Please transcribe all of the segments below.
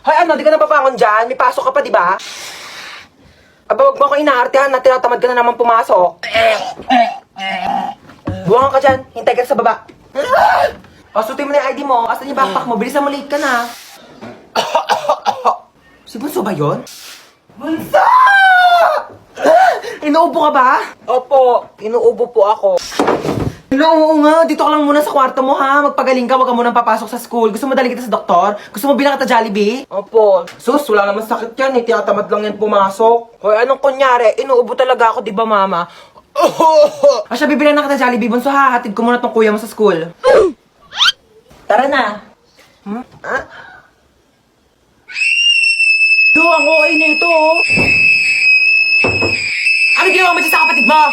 Hoy, ano, di ka na babangon dyan? May pasok ka pa, di ba? Aba, wag mo ako inaartehan na tinatamad ka na naman pumasok. Buwangan ka dyan. Hintay ka sa baba. O, sutin mo na yung ID mo. Asan yung backpack mo? Bilisan mo, late ka na. Si Bunso ba yun? Bunso! Inuubo ka ba? Opo, inuubo po ako. Oo nga, dito ka lang muna sa kwarto mo ha. Magpagaling ka, wag ka munang papasok sa school. Gusto mo daling kita sa doktor? Gusto mo bilang kita Jollibee? Opo. Sus, wala naman sakit yan eh. Tinatamad lang yan pumasok. Hoy, anong kunyari? Inuubo talaga ako, di ba mama? O siya, bibilang na kita Jollibee. Bunso ha, hatid ko muna tong kuya mo sa school. Tara na. Yo, ang okay na ito oh. Ano ginawa mo dyan sa kapatid mo?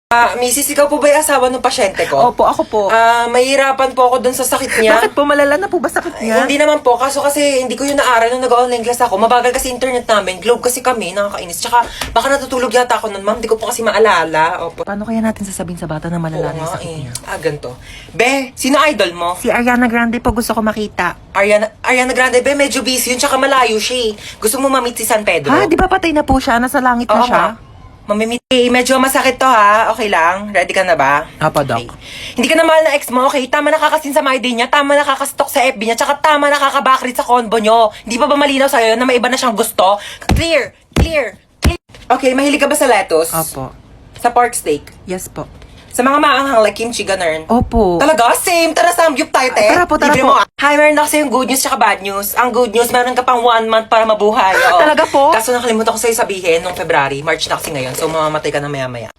Mrs. ikaw po ba yung asawa ng pasyente ko? Opo, ako po. Mahirapan po ako dun sa sakit niya. Bakit po malala na po ba sakit niya? Hindi naman po, kaso kasi hindi ko yun naaral nung nag-online class ako. Mabagal kasi internet namin, globe kasi kami, nakakainis. Tsaka baka natutulog yata ako nun, ma'am, di ko po kasi maalala. Opo. Paano kaya natin sasabihin sa bata na malala na yung sakit niya? Ganito. Be, sino idol mo? Si Ariana Grande po gusto ko makita. Ariana Grande, be, medyo busy yun, tsaka malayo siya eh. Gusto mo ma-meet si San Pedro? Ha? Di ba patay na po siya? Nasa langit na Oo siya? nga. Mamimit. Medyo masakit to ha. Okay lang? Ready ka na ba? Apo, Doc. Okay. Hindi ka na mahal na ex mo, okay? Tama nakakasin sa my day niya, tama nakakastok sa FB niya, tsaka tama nakakabakrit sa convo nyo. Hindi ba ba malinaw sa'yo na may iba na siyang gusto? Clear! Clear! Clear! Okay, mahilig ka ba sa lettuce? Opo. Sa pork steak? Yes po. Sa mga maanghang like kimchi, ganun? Opo. Talaga? Same! Tara, samgyup tayo, te! Tara po, tara Libre po. mo. Hi, meron na kasi yung good news tsaka bad news. Ang good news, meron ka pang 1 month para mabuhay. Oo. Talaga po? Kaso nakalimutan ko sa'yo sabihin nung February, March na kasi ngayon, so mamamatay ka na maya-maya.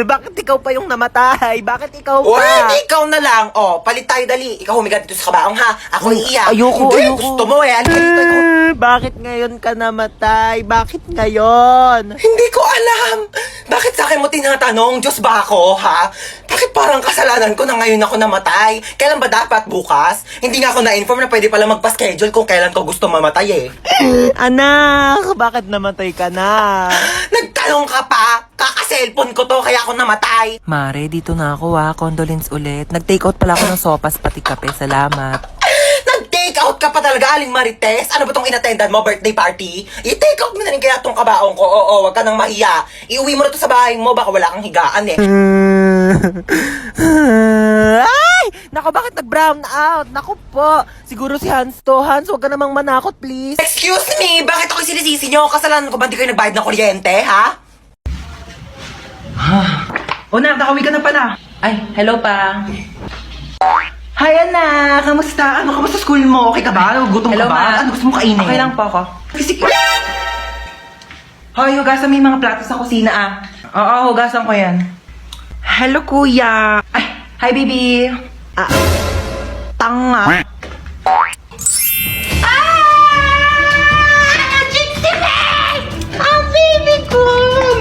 Bakit ikaw pa yung namatay? Bakit ikaw pa? Well, ikaw na lang. Oh, palit tayo dali. Ikaw humiga dito sa kabaong ha. Ako iiyak. Ayoko, Hindi, ayoko. gusto mo eh. Halika dito. Ikaw. Bakit ngayon ka namatay? Bakit ngayon? Hindi ko alam. Bakit sa akin mo tinatanong? Diyos ba ako, ha? Bakit parang kasalanan ko na ngayon ako namatay? Kailan ba dapat? Bukas? Hindi nga ako na-inform na pwede pala magpa-schedule kung kailan ko gusto mamatay eh. Anak, bakit namatay ka na? Nagtanong ka pa? Kaka-cellphone ko to kaya ako namatay. Mare, dito na ako condolence ulit. Nag-take out pala ako ng sopas pati kape. Salamat. Nag-take out ka pa talaga, Aling Marites? Ano ba tong inattendan mo, birthday party? I-take out mo na rin kaya tong kabaong ko. Oo, wag ka nang mahiya. Iuwi mo na to sa bahay mo, baka wala kang higaan eh. Ay! Nako, bakit nag-brown out? Nako po. Siguro si Hans to. Hans, huwag ka namang manakot, please. Excuse me, bakit ako sinisisi nyo? Kasalanan ko ba di kayo nagbayad ng kuryente, ha? O na, nakauwi ka na pala. Ay, hello pa. Hi, anak! Kamusta? Ano, kamusta school mo? Okay ka ba? Gutom Hello, ka ba? ma. Ano gusto mo kainin? Okay lang po ako. Sige. Hoy, hugasan mo yung mga plato sa kusina, ah. Oo, hugasan ko yan. Hello, kuya. Ay, hi, baby. Tanga.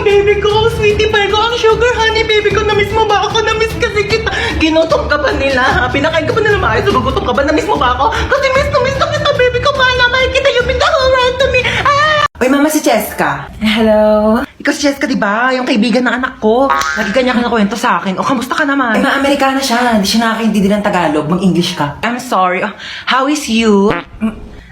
Baby ko, sweetie pie ko, ang sugar honey, baby ko, na-miss mo ba ako? Na-miss kasi kita. Ginutom ka ba nila? Pinakain ka ba nila maayos? Gugutom ka ba? Na-miss mo ba ako? Kasi miss na kita, baby ko. Paano makikita yung pinaka-around to me? Uy, mama, si Cheska. Hello. Ikaw si Cheska, di ba? Yung kaibigan ng anak ko. Lagi kanya kwento sa akin. O, kamusta ka naman? Ma-Amerikana siya. Hindi siya nakakaintindi ng Tagalog. Mag-English ka. I'm sorry. How is you?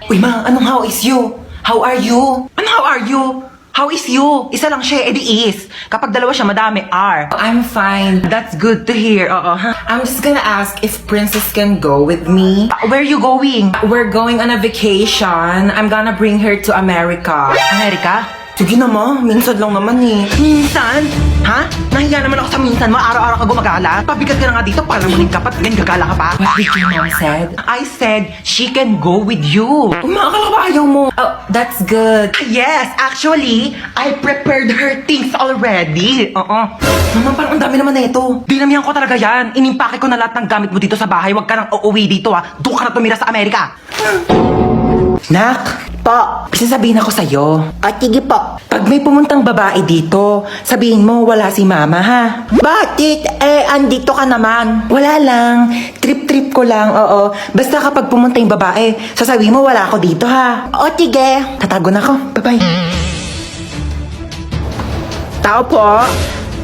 Uy, ma, anong how is you? How are you? Ano how are you? How is you? Isa lang siya, edi is. Kapag dalawa siya, madami are. I'm fine. That's good to hear. Oo. I'm just gonna ask if Princess can go with me. Where are you going? We're going on a vacation. I'm gonna bring her to America. Amerika? Sige naman, minsan lang naman eh. Minsan? Ha? Nahiya naman ako sa minsan mo, araw-araw ka gumagala. Pabigat ka na nga dito para manig ka pa, ganyan gagala ka pa. What did your mom said? I said, she can go with you. Umakala ba ayaw mo? Oh, that's good. Yes, actually, I prepared her things already. Oo. Naman parang ang dami naman na ito. Dinamihan ko talaga yan. Inimpake ko na lahat ng gamit mo dito sa bahay. Huwag ka nang uuwi dito ha. Doon ka na tumira sa Amerika. Nak, Po. sasabihin ako sa'yo. Sige po. Pag may pumuntang babae dito, sabihin mo wala si mama ha. Bakit? Andito ka naman. Wala lang. Trip-trip ko lang, oo. Basta kapag pumunta yung babae, sasabihin mo wala ako dito ha. O, sige. Tatago na ako. Bye-bye. Tao po.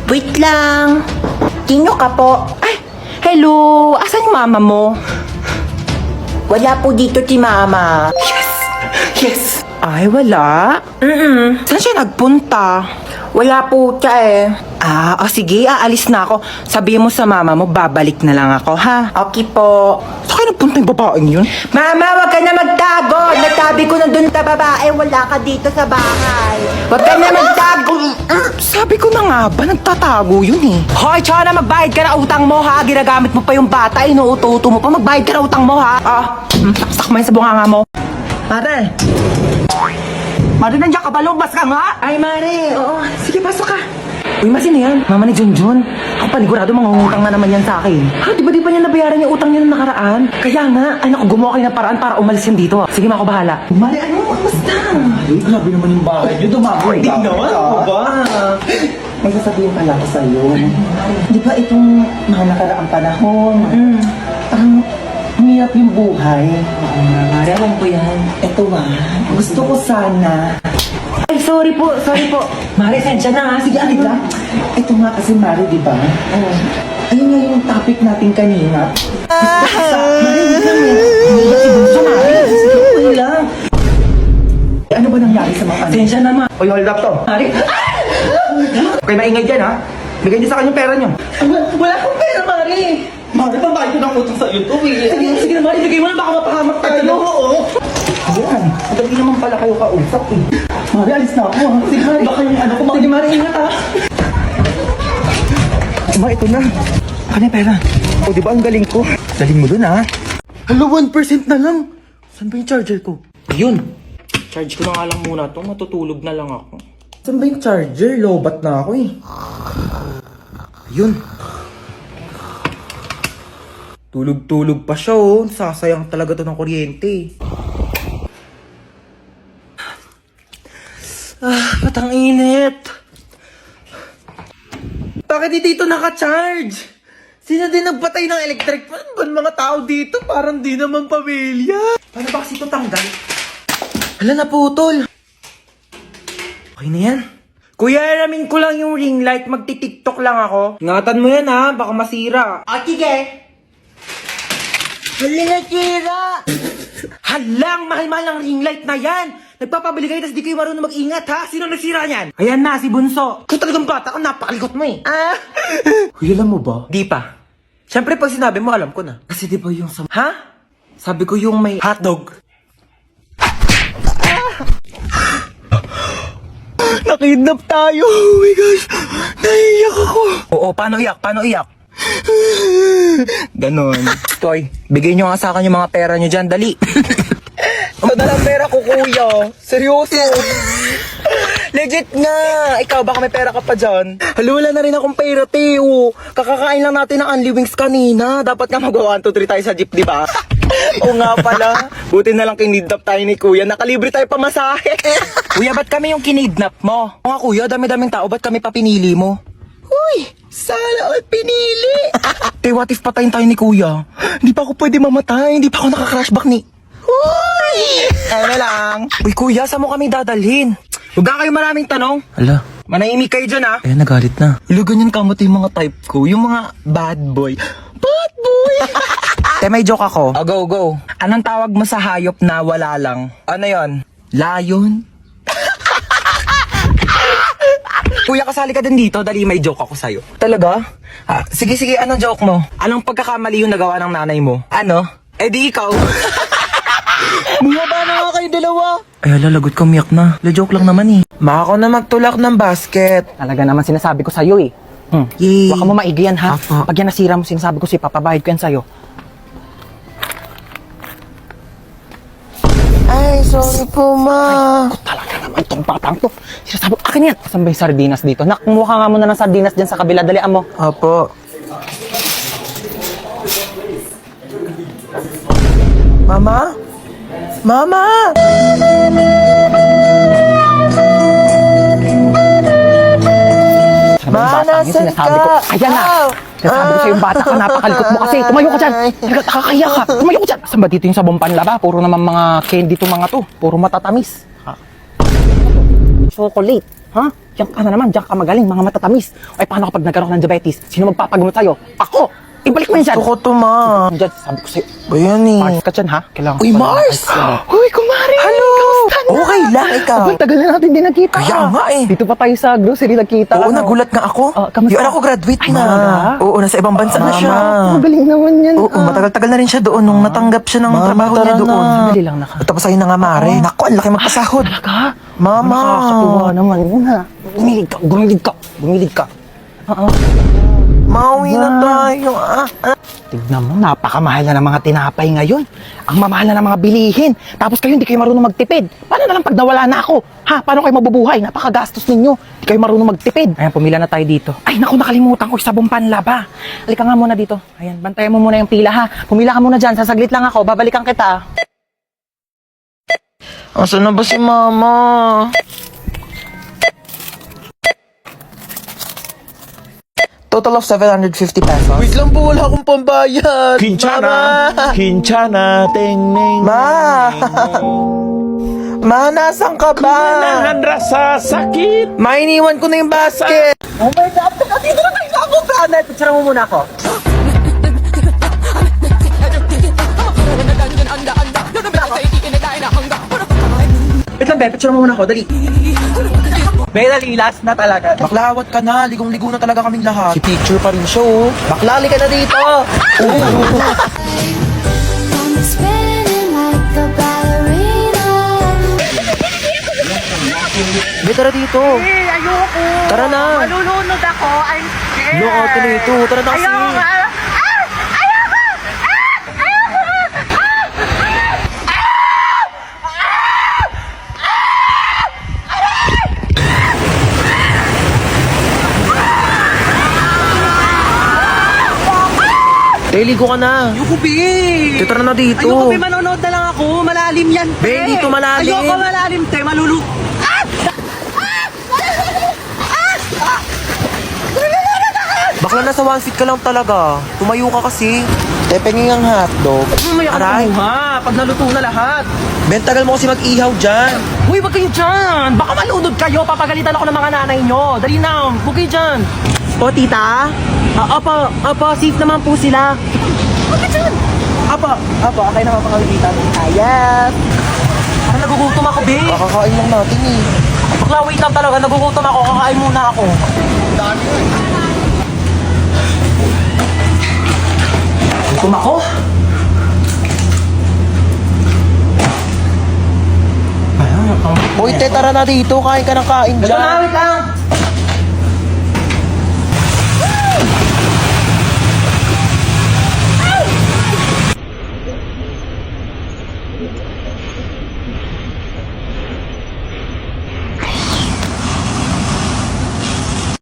Wait lang. Sino ka po? Ay, hello. Asan yung mama mo? Wala po dito si Mama. Yes! Ay, wala. Saan siya nagpunta? Wala po siya eh. Sige, aalis na ako. Sabihin mo sa mama mo, babalik na lang ako, ha? Okay po. Saan kayo nagpunta yung babaeng yun? Mama, wag ka na magtago. Nagtabi ko na dun sa babae. Wala ka dito sa bahay. Wag ka na magtago. Sabi ko na nga ba, nagtatago yun eh. Hoy, Chana, magbayad ka na utang mo, ha? Ginagamit mo pa yung bata, inuuto-uto mo pa. Magbayad ka na utang mo, ha? Saksak mo yun sa bunganga mo. Mare! Mare, nandiyan ka ba? Lumabas ka nga! Ay, Mare, oo. Sige, pasok ka. Uy, masin na yan. Mama ni Junjun. Ako panigurado, mangungutang na naman yan sa akin. Di ba niya nabayaran yung utang niya nung nakaraan? Kaya nga, ay naku, gumawa kayo ng paraan para umalis yan dito. Sige, ako bahala. Mare, ano? Kamusta? Ay, grabe naman yung bahay niyo. Dumagoy ka. Hindi naman, ano ba? May sasabihin pala ako sa'yo. Di ba itong mga nakaraang panahon, parang humihap yung buhay. Oo nga, Mare, alam ko yan. Ito gusto ko sana. Ay, sorry po. Mare, sensya na, ha? Sige, alig lang. Ito nga kasi Mari, di ba? Ayun nga yung topic natin kanina. Ayun lang. Ano ba nangyari sa mga Sensya na, Ma. Uy, hold up to. Mare, Okay, maingay dyan, ha? Bigay niyo sa akin yung pera niyo. Wala akong pera, Mari. Mare, pambayad ko ng utang sa iyo to, eh. Sige na, Mari. Bigay mo na, baka mapahamak tayo. Oo. Ayan, madali naman pala kayo kausap, eh. Mari, alis na ako. Sige, Mari. Baka yung ano ko. Sige, Mari, ingat ha. Ma, ito na. Kanya pera. O, di ba ang galing ko? Galing mo dun, ha? Hala, 1% na lang. Saan ba yung charger ko? Yun. Charge ko na nga lang muna to. Matutulog na lang ako. Saan ba yung charger? Lobat na ako, eh. Yun. Tulog-tulog pa siya, oh. Sasayang talaga to ng kuryente. Ba't ang init? Bakit di dito naka-charge? Sino din nagpatay ng electric fan? Ba mga tao dito? Parang di naman pamilya. Paano ba kasi ito tanggal? Hala, naputol. Okay na yan. Kuya, aramin ko lang yung ring light. Magti-tiktok lang ako. Ingatan mo yan, ha? Baka masira. Sige. Hali na tira. Halang, mahal-mahal ng ring light na yan. Nagpapabili kayo, tapos di kayo marunong mag-ingat, ha? Sino nagsira niyan? Ayan na, si Bunso. Kung talagang bata ka, napakalikot mo, eh. Kuya, alam mo ba? Di pa. Siyempre, pag sinabi mo, alam ko na. Kasi di ba yung sa... Ha? Sabi ko yung may hotdog. Nakidnap tayo. Oh my gosh. Naiiyak ako. Oo, paano iyak? Paano iyak? Ganon. Toy, bigay nyo nga sa akin yung mga pera nyo dyan. Dali. Ito na lang pera ko, kuya. Seryoso. Legit nga. Ikaw, baka may pera ka pa dyan. Hala, wala na rin akong pera, Teo. Kakakain lang natin ng Unli Wings kanina. Dapat nga mag-1, 2, 3 tayo sa jeep, di ba? Oo nga pala. Buti na lang kinidnap tayo ni kuya. Nakalibre tayo pamasahe. Kuya, ba't kami yung kinidnap mo? Oo nga, kuya, dami-daming tao. Ba't kami pa pinili mo? Uy, sana all pinili. Te, what if patayin tayo ni kuya? Hindi pa ako pwede mamatay. Hindi pa ako naka-crashback ni... Uy! Ano lang. Uy, kuya, saan mo kami dadalhin? Huwag ka kayo maraming tanong. Ala. Manahimik kayo dyan, ha? Ayan, nagalit na. Ilo, ganyan kamot yung mga type ko. Yung mga bad boy. Bad boy! Te, may joke ako. Oh, go, go. Anong tawag mo sa hayop na wala lang? Ano yon? Lion? Kuya, kasali ka din dito. Dali, may joke ako sa'yo. Talaga? Sige, sige. Anong joke mo? Anong pagkakamali yung nagawa ng nanay mo? Ano? Eh di ikaw. Bumaba na nga kayo dalawa. Ay, lalagot ko, miyak na. La-joke lang naman eh. Maka ko na magtulak ng basket. Talaga naman sinasabi ko sa'yo eh. Yay. Baka mo maigi yan ha. Apo. Pag yan nasira mo, sinasabi ko sa'yo, papabahid ko yan sa'yo. Ay, sorry po, ma. Talaga naman tong batang to. Sinasabi ko, akin yan. Saan ba yung sardinas dito? Nak, kumuha nga muna ng sardinas dyan sa kabila. Dalian mo. Opo. Mama? Mama! Ano ba yung batang yun? Sinasabi ko, ayan na. Sinasabi ko sa'yo yung bata ka, napakalikot mo kasi. Tumayo ka dyan. Talaga, nakakaya ka. Tumayo ka dyan. Saan ba dito yung sabong panlaba? Puro naman mga candy to mga to. Puro matatamis. Chocolate. Ha? Diyan ka na naman. Diyan ka magaling. Mga matatamis. Ay, paano kapag nagkaroon ng diabetes? Sino magpapagamot sa'yo? Ako! Ibalik mo yan dyan. Gusto ko to, ma. Dyan, sabi ko sa'yo. Ba yan eh? Mars ka dyan, ha? Kailangan Uy, ko pala Mars! makakita. Uy, kumari! Hello! Kamusta na? Okay lang, ikaw. Abay, tagal na natin din nagkita. Kaya nga eh. Dito pa tayo sa grocery nagkita. Oo, ano? nagulat nga ako. Kamusta? Yung anak ko graduate Ay, na. talaga? Oo, nasa ibang bansa na siya. Magaling naman yan. Oo, matagal-tagal na rin siya doon nung natanggap siya ng trabaho niya doon. Dali lang naka. Tapos ayun na nga, Mare. Naku, ang laki magpasahod. Talaga? Mama. Nakakatuwa naman yun, ha? Gumilig ka. Oo. Mauwi na tayo. Tignan mo, napakamahal na ng mga tinapay ngayon. Ang mamahal na ng mga bilihin. Tapos kayo, hindi kayo marunong magtipid. Paano na lang pag nawala na ako? Ha? Paano kayo mabubuhay? Napakagastos ninyo. Hindi kayo marunong magtipid. Ayan, pumila na tayo dito. Ay, naku, nakalimutan ko yung sabong panlaba. Halika nga muna dito. Ayan, bantayan mo muna yung pila, ha? Pumila ka muna dyan. Sasaglit lang ako. Babalikan kita. Asan na ba si Mama? Total of 750 pesos. Wait lang po, wala akong pambayad. Kinchana, ting ning. Ma! Ma, nasan ka ba? Nahan rasa sakit. Ma, iniwan ko na yung basket. Oh my God! Dito na tayo sa ako, Planet! Picture mo muna ako. Wait lang, be. Picture mo muna ako. Dali. Be, dali. Last na talaga. Bakla, awat ka na. Ligong-ligo na talaga kaming lahat. Si picture pa rin siya, oh. Baklali ka na dito! Spinning like a ballerina. Be, tara dito. Ayoko! Tara na. Malulunod ako. I'm scared. Yung ate na ito. Tara na kasi. Ligo ka na. Ayoko, be! Tara na dito. Ayoko, be. Manonood na lang ako. Malalim yan, Be, dito malalim. Ayoko malalim, te. Bakla nasa 1 feet ka lang talaga. Tumayo ka kasi. Tepenging ang hotdog. Mamaya ka na Aray. kumuha. Pag naluto na lahat. Ben, tagal mo kasi mag-ihaw dyan. Uy, wag kayo dyan! Baka malunod kayo, papagalitan ako ng mga nanay nyo. Dali na, huwag kayo dyan. O, tita? Opo, safe naman po sila. Huwag kayo dyan. Opo, okay naman pangalitan. Ayat. Parang nagugutom ako, be. Kakakain lang natin eh. Bakla, wait lang talaga, nagugutom ako. Kakain muna ako. Gutom ako? Uy, te, tara na dito. Kain ka ng kain Wait dyan. lang, wait lang.